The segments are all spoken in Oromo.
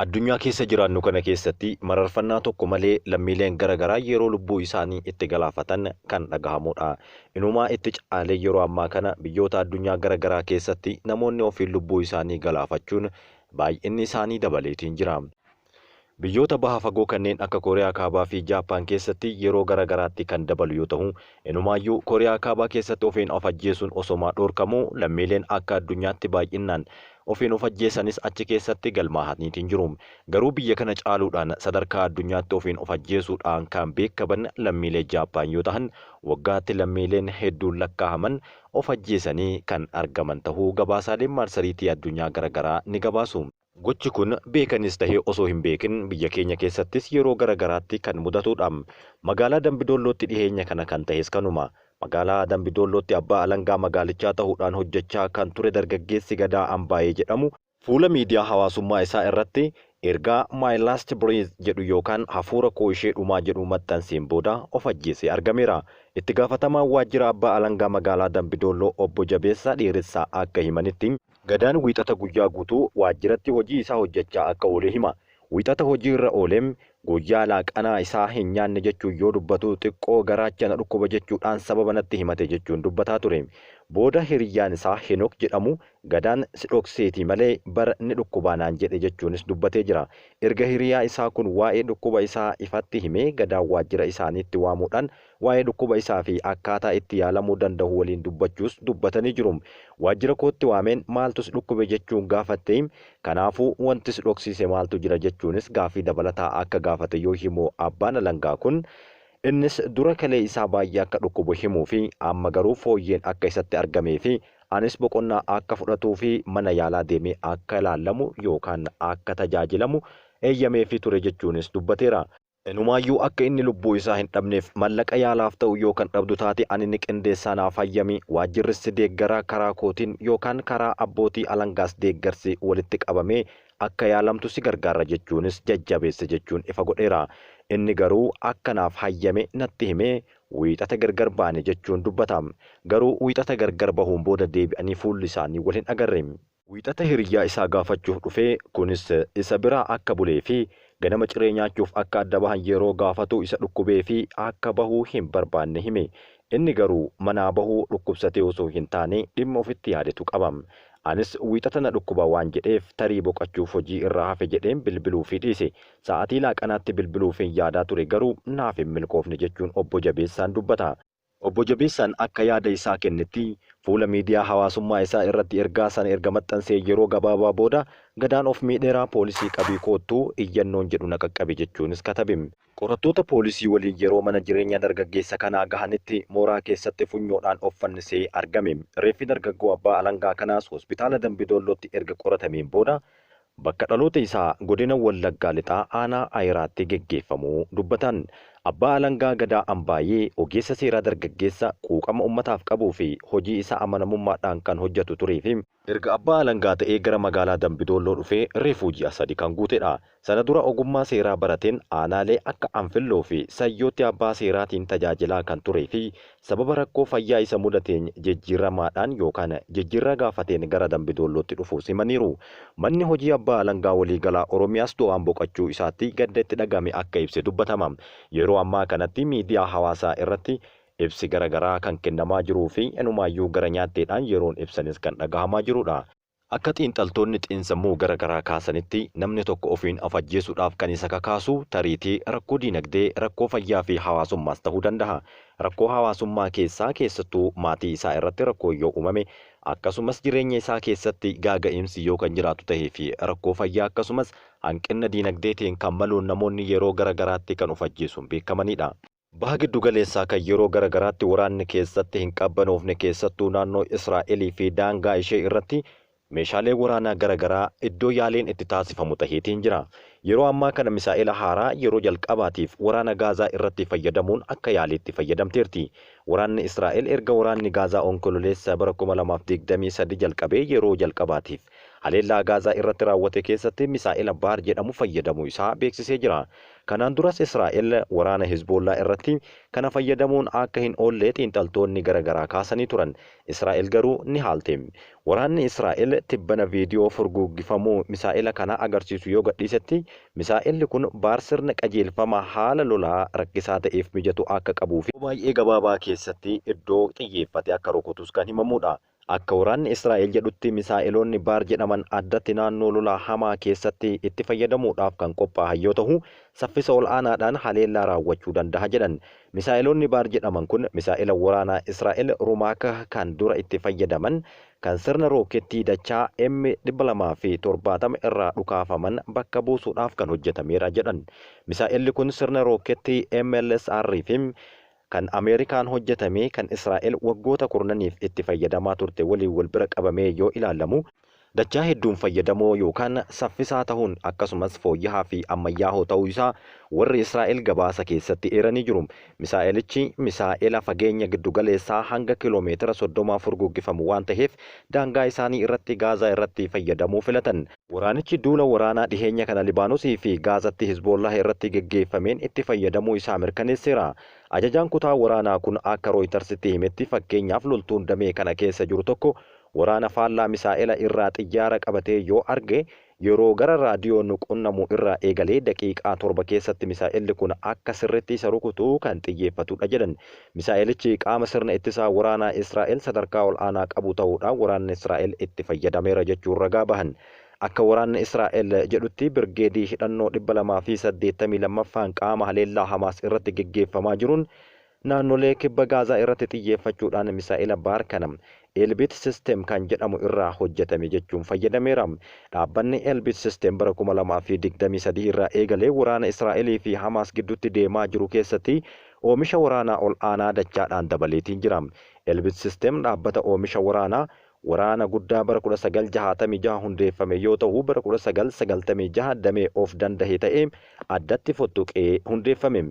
Addunyaa keessa jiraannu kana keessatti mararfannaa tokko malee lammiileen garaagaraa yeroo lubbuu isaanii itti galaafatan kan dhagahamudha. Inumaa itti caalee yeroo ammaa kana biyyoota addunyaa garaagaraa keessatti namoonni ofiin lubbuu isaanii galaafachuun baay'inni isaanii dabaleetiin jira. Biyyoota baha fagoo kanneen akka Kooriyaa Kaabaa fi Jaappaan keessatti yeroo garaagaraatti kan dabalu yoo ta'u, inumaayyuu Kooriyaa Kaabaa keessatti ofiin of ajjeesuun osomaa dhorkamuu lammiileen akka addunyaatti baay'inaan ofiin of ajjeessanis achi keessatti galmaa'aniitiin jiru. Garuu biyya kana caaluudhaan sadarkaa addunyaatti ofiin of ajjeesuudhaan kan beekaman lammiilee Jaappaan yoo ta'an, waggaatti lammiileen hedduun lakkaa'aman of ajjeesanii kan argaman ta'uu gabaasaaleen marsariitii addunyaa garaagaraa ni gabaasu. Gochi kun beekanis tahee osoo hin beekin biyya keenya keessattis yeroo garaagaraatti kan mudatudha. Magaalaa Dambidoollootti dhiheenya kana kan ta'es kanuma. Magaalaa Dambidoollootti abbaa alangaa magaalichaa ta'uudhaan hojjechaa kan ture dargaggeessi Gadaa Ambaayee jedhamu fuula miidiyaa hawaasummaa isaa irratti ergaa My Last Breath jedhu yookaan hafuura koo ishee dhumaa jedhu maxxanseen booda of ajjeesee argameera. Itti gaafatamaan waajjira abbaa alangaa magaalaa Dambidoolloo obbo Jabeessaa Dheeressaa akka himanitti Gadaan wiixata guyyaa guutuu waajjiratti hojii isaa hojjechaa akka oole hima. Wiixata hojii irra ooleem guyyaa laaqanaa isaa hin nyaanne jechuun yoo dubbatu xiqqoo garaacha na dhukkuba jechuudhaan sababa natti himate jechuun dubbataa ture. Booda hiriyyaan isaa Henok jedhamu Gadaan si dhokseetii malee bara ni dhukkubaa naan jedhe jechuunis dubbatee jira. Erga hiriyyaa isaa kun waa'ee dhukkuba isaa ifatti himee Gadaan waajjira isaaniitti waamuudhaan waa'ee dhukkuba isaa fi akkaataa itti yaalamuu danda'u waliin dubbachuus dubbatanii jiru. Waajjira kootti waameen maaltu si dhukkube jechuun gaafatte, kanaafuu wanti si dhoksiise maaltu jira jechuunis gaafii dabalataa akka gaafate yoo himu abbaan alangaa kun innis dura kalee isaa baay'ee akka dhukkubu himuu fi amma garuu fooyyeen akka isatti argamee fi anis boqonnaa akka fudhatuu fi mana yaalaa deemee akka ilaalamu yookaan akka tajaajilamu eeyyameefii ture jechuunis dubbateera. Inumaayyuu akka inni lubbuu isaa hin dhabneef mallaqa yaalaaf ta'u yookaan dhabdu taate ani ni qindeessaa naaf hayyami, waajjirris deeggaraa karaa kootiin yookaan karaa abbootii alangaas deeggarsi walitti qabamee akka yaalamtu si gargaara jechuunis jajjabeesse jechuun ifa godheera. Inni garuu akka naaf hayyame natti himee wiixata gargar baane jechuun dubbata. Garuu wiixata gargar bahuun booda deebi'anii fuulli isaanii wal hin agarre. Wiixata hiriyyaa isaa gaafachuuf dhufee kunis isa biraa akka bulee fi ganama ciree nyaachuuf akka adda bahan yeroo gaafatu isa dhukkubee fi akka bahuu hin barbaanne hime. Inni garuu manaa bahuu dhukkubsatee osoo hin taane dhimma ofitti yaadetu qaba. Anis wiixata na dhukkuba waan jedheef tarii boqachuuf hojii irraa hafe jedheen bilbiluufii dhiise. Sa'aatii laaqanaatti bilbiluufiin yaadaa ture garuu naaf hin milkoofne jechuun obbo Jabeessaan dubbata. Obbo Jabeessaan akka yaada isaa kennetti fuula miidiyaa hawaasummaa isaa irratti ergaa sana erga maxxansee yeroo gabaabaa booda Gadaan of miidheeraa poolisii qabii koottuu iyyannoon jedhu na qaqqabe jechuunis katabe. Qorattoota poolisii waliin yeroo mana jireenya dargaggeessa kanaa gahanitti mooraa keessatti funyoodhaan of fannisee argame. Reeffi dargaggoo abbaa alangaa kanaas hospitaala Dambidoollootti erga qoratameen booda bakka dhaloota isaa godina Wallaggaa lixaa aanaa Ayiraatti geggeeffamuu dubbatan. Abbaa alangaa Gadaa Ambaayee ogeessa seeraa dargaggeessa quuqama ummataaf qabuu fi hojii isaa amanamummaadhaan kan hojjetu turee fi erga abbaa alangaa ta'ee gara magaalaa Dambidoolloo dhufee reefuu ji'a 3 kan guutedha. Sana dura ogummaa seeraa barateen aanaalee akka Anfilloo fi Sayyootti abbaa seeraatiin tajaajilaa kan turee fi sababa rakkoo fayyaa isa mudateen jijjiiramaadhaan yookaan jijjiirraa gaafateen gara Dambidoollootti dhufuu simaniiru. Manni hojii abbaa alangaa waliigalaa Oromiyaas du'aan boqachuu isaatti gadda itti dhagame akka ibse dubbatama. Yeroo ammaa kanatti miidiyaa hawaasaa irratti ibsi garaagaraa kan kennamaa jiruu fi inumaayyuu gara nyaatteedhaan yeroon ibsanis kan dhagahamaa jirudha. Akka xiinxaltoonni xiinsammuu garaagaraa kaasanitti namni tokko ofiin of ajjeesuudhaaf kan isa kakaasu tariitii rakkoo diinagdee, rakkoo fayyaa fi hawaasummaas ta'uu danda'a. Rakkoo hawaasummaa keessaa keessattuu maatii isaa irratti rakkoo yoo uumame akkasumas jireenya isaa keessatti gaaga'imsi yoo kan jiraatu tahee fi rakkoo fayyaa akkasumas hanqina diinagdeetiin kan maluun namoonni yeroo garaagaraatti kan of ajjeesuun beekamanidha. Baha giddu galeessaa kan yeroo garaagaraatti waraanni keessatti hin qabbanoofne keessattuu naannoo Israa'elii fi daangaa ishee irratti meeshaalee waraanaa garaagaraa iddoo yaaliin itti taasifamu taheetiin jira. Yeroo ammaa kana misaa'ila haaraa yeroo jalqabaatiif waraana Gaazaa irratti fayyadamuun akka yaaliitti fayyadamteerti. Waraanni Israa'el erga waraanni Gaazaa onkololeessa bara 2023 jalqabee yeroo jalqabaatiif haleellaa Gaazaa irratti raawwate keessatti misaa'ila Baar jedhamu fayyadamuu isaa beeksisee jira. Kanaan duras Israa'el waraana Hizbollaa irratti kana fayyadamuun akka hin oolle xiinxaltoonni garaagaraa kaasanii turan. Israa'el garuu ni haalte. Waraanni Israa'el tibbana viidiyoo furguggifamuu misaa'ila kana agarsiisu yoo gadhiisetti misaa'illi kun Baar sirna qajeelfama haala lolaa rakkisaa ta'eef mijatu akka qabuu fi baay'ee gabaabaa keessatti iddoo xiyyeeffate akka rukutus kan himamudha. Akka waraanni Israa'el jedhutti misaa'iloonni Baar jedhaman addatti naannoo lolaa hamaa keessatti itti fayyadamuudhaaf kan qophaa'an yoo ta'u, saffisa ol aanaadhaan haleellaa raawwachuu danda'a jedhan. Misaa'iloonni Baar jedhaman kun misaa'ila waraanaa Israa'el Rumaaka kan dura itti fayyadaman kan sirna rookeettii dachaa M270 irraa dhukaafaman bakka buusuudhaaf kan hojjetameera jedhan. Misaa'illi kun sirna rookeettii MLSR fi kan Ameerikaan hojjetame kan Israa'el waggoota kurnaniif itti fayyadamaa turte waliin wal bira qabamee yoo ilaalamu dachaa hedduun fayyadamoo yookaan saffisaa ta'uun akkasumas fooyya'aa fi ammayyaa'oo ta'uu isaa warri Israa'el gabaasa keessatti eeranii jiru. Misaa'elichi misaa'ela fageenya giddugaleessaa hanga kiloomeetira 30 furguggifamu waan ta'eef daangaa isaanii irratti Gaazaa irratti fayyadamuu filatan. Waraanichi duula waraanaa dhiheenya kana Libaanosii fi Gaazatti Hizbollaa irratti geggeeffameen itti fayyadamuu isaa mirkaneesseera. Ajajaan kutaa waraanaa kun akka Rooytarsitti himetti fakkeenyaaf loltuun damee kana keessa jiru tokko waraana faallaa misaa'ela irraa xiyyaara qabatee yoo arge yeroo gara raadiyoon qunnamu irraa eegalee daqiiqaa 7 keessatti misaa'elli kun akka sirriitti isa rukutu kan xiyyeeffatudha jedhan. Misaa'elichi qaama sirna ittisaa waraanaa Israa'el sadarkaa ol aanaa qabu ta'uudhaan waraanni Israa'el itti fayyadameera jechuun ragaa bahan. Akka waraanni Israa'el jedhutti birgeedii hidhannoo 282ffaan qaama haleellaa Hamaas irratti geggeeffamaa jiruun naannolee kibba Gaazaa irratti xiyyeeffachuudhaan misaa'ila Baar kana Elbit System kan jedhamu irraa hojjetame jechuun fayyadameera. Dhaabbanni Elbit System bara 2023 irraa eegalee waraana Israa'elii fi Hamaas gidduutti deemaa jiru keessatti oomisha waraanaa ol aanaa dachaadhaan dabaleetiin jira. Elbit System dhaabbata oomisha waraana guddaa bara 1966 hundeeffame yoo ta'u bara 1996 damee of danda'e ta'ee addatti fottoqee hundeeffame.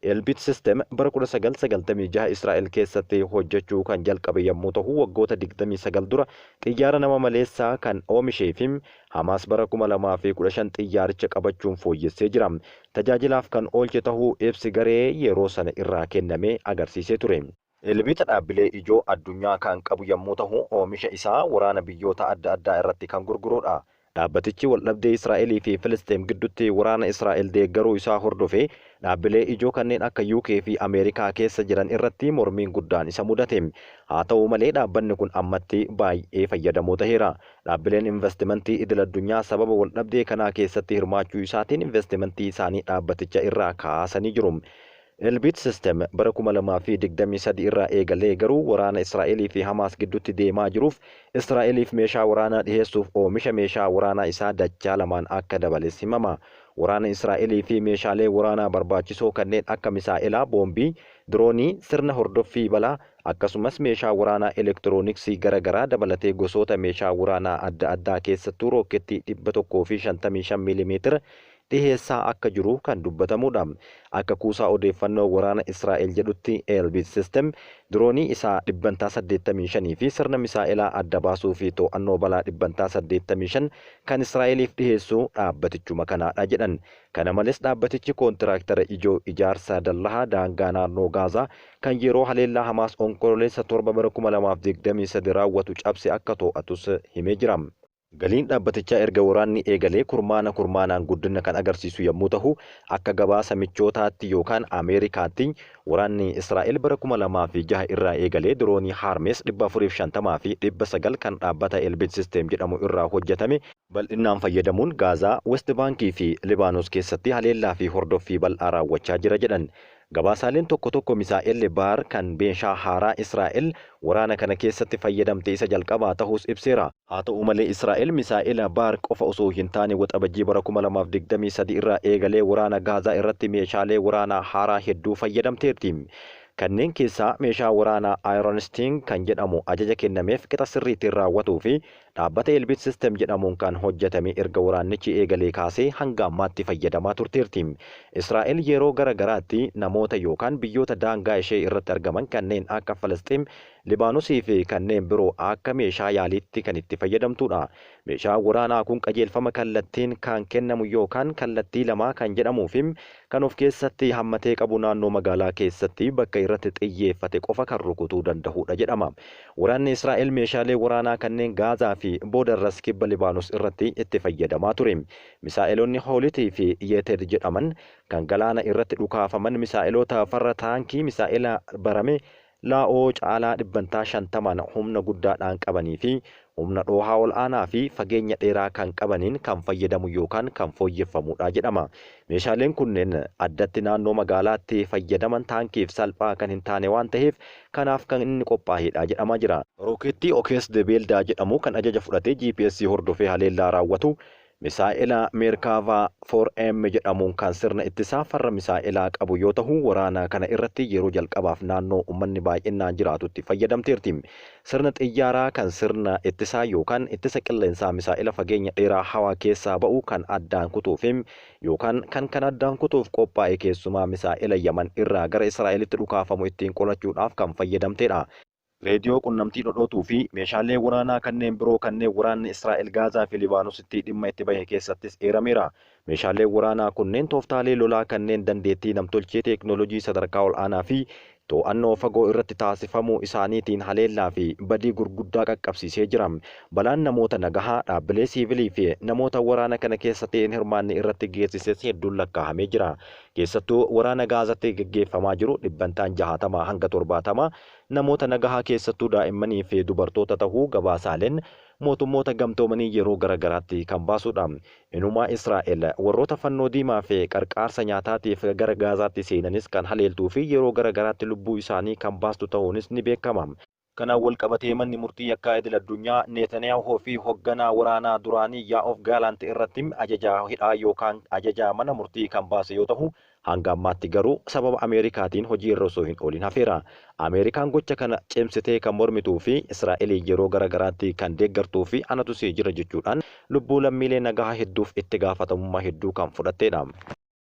Elbit System bara 1996 Israa'el keessatti hojjechuu kan jalqabe yommuu ta'u waggoota 29 dura xiyyaara nama maleessaa kan oomishee fi Hamaas bara 2015 xiyyaaricha qabachuun fooyyessee jira. Tajaajilaaf kan oolche ta'uu ibsi garee yeroo sana irraa kenname agarsiisee ture. Elbit dhaabbilee ijoo addunyaa kan qabu yommuu ta'u oomisha isaa waraana biyyoota adda addaa irratti kan gurgurudha. Dhaabbatichi waldhabdee Israa'elii fi Filisxeem gidduutti waraana Israa'el deeggaruu isaa hordofee dhaabbilee ijoo kanneen akka UK fi Ameerikaa keessa jiran irratti mormiin guddaan isa mudate. Haa ta'u malee dhaabbanni kun ammatti baay'ee fayyadamoo ta'eera. Dhaabbileen investimentii idil addunyaa sababa waldhabdee kanaa keessatti hirmaachuu isaatiin investimentii isaanii dhaabbaticha irraa kaasanii jiru. Elbit System bara 2023 irraa eegalee garuu waraana Israa'elii fi Hamaas gidduutti deemaa jiruuf Israa'eliif meeshaa waraanaa dhiheessuuf oomisha meeshaa waraanaa isaa dachaa lamaan akka dabales himama. Waraana Israa'elii fi meeshaalee waraanaa barbaachisoo kanneen akka misaa'elaa, boombii, diroonii, sirna hordoffii balaa akkasumas meeshaa waraanaa elektirooniksii garaagaraa dabalatee gosoota meeshaa waraanaa adda addaa keessattuu rookeettii 155 mm dhiheessaa akka jiru kan dubbatamudha. Akka kuusaa odeeffannoo waraana Israa'el jedhutti Elbit System diroonii isaa 85 fi sirna misaa'elaa adda baasuu fi to'annoo balaa 85 kan Israa'eliif dhiheessu dhaabbatichuma kanaadha jedhan. Kana malees dhaabbatichi koontiraaktara ijoo ijaarsa dallahaa daangaa naannoo Gaazaa kan yeroo haleellaa Hamaas onkololeessa 7 bara 2023 raawwatu cabse akka to'atus himee jira. Galiin dhaabbatichaa erga waraanni eegalee kurmaanaan guddina kan agarsiisu yommuu ta'u akka gabaasa michootaatti yookaan Ameerikaatti waraanni Israa'el bara 2006 irraa eegalee diroonii Harmes 450 fi 900 kan dhaabbata Elbit System jedhamu irraa hojjetame bal'inaan fayyadamuun Gaazaa, West Baankii fi Libaanos keessatti haleellaa fi hordoffii bal'aa raawwachaa jira jedhan. Gabaasaaleen tokko misaa'elli Baar kan meeshaa haaraa Israa'el waraana kana keessatti fayyadamte isa jalqabaa ta'us ibseera. Haa ta'u malee Israa'el misaa'ela Baar qofa osoo hin taane waxabajjii bara 2023 irraa eegalee waraana Gaazaa irratti meeshaalee waraanaa haaraa hedduu fayyadamteerti. Kanneen keessaa meeshaa waraanaa Iron Sting kan jedhamu ajaja kennameef qixa sirriitiin raawwatuu fi dhaabbata Elbit System jedhamuun kan hojjetame erga waraannichi eegalee kaasee hanga ammaatti fayyadamaa turteerti. Israa'el yeroo garagaraatti namoota yookaan biyyoota daangaa ishee irratti argaman kanneen akka Falasxiin, Libaanosii fi kanneen biroo akka meeshaa yaaliitti kan itti fayyadamtudha. Meeshaan waraanaa kun qajeelfama kallattiin kan kennamu yookaan kallattii lamaa kan jedhamuu fi kan of keessatti hammatee qabu naannoo magaalaa keessatti bakka irratti xiyyeeffate qofa kan rukutuu danda'udha jedhama. Waraanni Israa'el meeshaalee waraanaa kanneen Gaazaa fi boodarras kibba Libaanos irratti itti fayyadamaa ture. Misaa'eloonni Hoolitii fi Yeeted jedhaman kan galaana irratti dhukaafaman misaa'eloota farra taankii misaa'ela barame laa'oo caalaa 50 humna guddaadhaan qabanii fi humna dhoohaa ol aanaa fi fageenya dheeraa kan qabaniin kan fayyadamu yookaan kan fooyyeffamudha jedhama. Meeshaaleen kunneen addatti naannoo magaalaatti fayyadaman taankiif salphaa kan hin taane waan ta'eef kanaaf kan inni qophaa'edha jedhamaa jira. Rookeettii Okees Debeeldaa jedhamu kan ajaja fudhatee GPS hordofee haleellaa raawwatu misaa'ela Meerkaavaa 4M jedhamuun kan sirna ittisaa farra misaa'elaa qabu yoo ta'u waraana kana irratti yeroo jalqabaaf naannoo uummanni baay'inaan jiraatutti fayyadamteerti. Sirna xiyyaaraa kan sirna ittisaa yookaan ittisa qilleensaa misaa'ela fageenya dheeraa hawaa keessaa ba'u kan addaan kutuuf yookaan kan addaan kutuuf qophaa'e keessumaa misaa'ela Yaman irraa gara Israa'elitti dhukaafamu ittiin qolachuudhaaf kan fayyadamtedha. Reediyoo qunnamtii dhodhootuu fi meeshaalee waraanaa kanneen biroo kanneen waraanni Israa'el Gaazaa fi Libaanositti dhimma itti bahe keessattis eerameera. Meeshaaleen waraanaa kunneen tooftaalee lolaa kanneen dandeettii namtolchee teeknooloojii sadarkaa ol aanaa fi to'annoo fagoo irratti taasifamuu isaaniitiin haleellaa fi badii gurguddaa qaqqabsiisee jira. Balaan namoota nagahaa, dhaabbilee siivilii fi namoota waraana kana keessatti hin hirmaanne irratti geessises hedduun lakkaa'amee jira. Keessattuu waraana Gaazaatti gaggeeffamaa jiru 60 hanga 70 namoota nagahaa keessattuu daa'immanii fi dubartoota ta'uu gabaasaaleen mootummoota gamtoomanii yeroo garagaraatti kan baasudha. Inumaa Israa'el warroota fannoo diimaa fi qarqaarsa nyaataatiif gara Gaazaatti seenanis kan haleeltuu fi yeroo garagaraatti lubbuu isaanii kan baastu ta'uunis ni beekama. Kanaan wal qabatee manni murtii yakkaa idil addunyaa Netanyaahuu fi hoogganaa waraanaa duraanii Yaa'oof Gaalant irratti ajajaa hidhaa yookaan ajajaa mana murtii kan baase yoo ta'u hanga ammaatti garuu sababa Ameerikaatiin hojii irra osoo hin oolin hafeera. Ameerikaan gocha kana cimsitee kan mormituu fi Israa'el yeroo garagaraatti kan deeggartuu fi anatu see jira jechuudhaan lubbuu lammiilee nagaa hedduuf itti gaafatamummaa hedduu kan fudhattedha.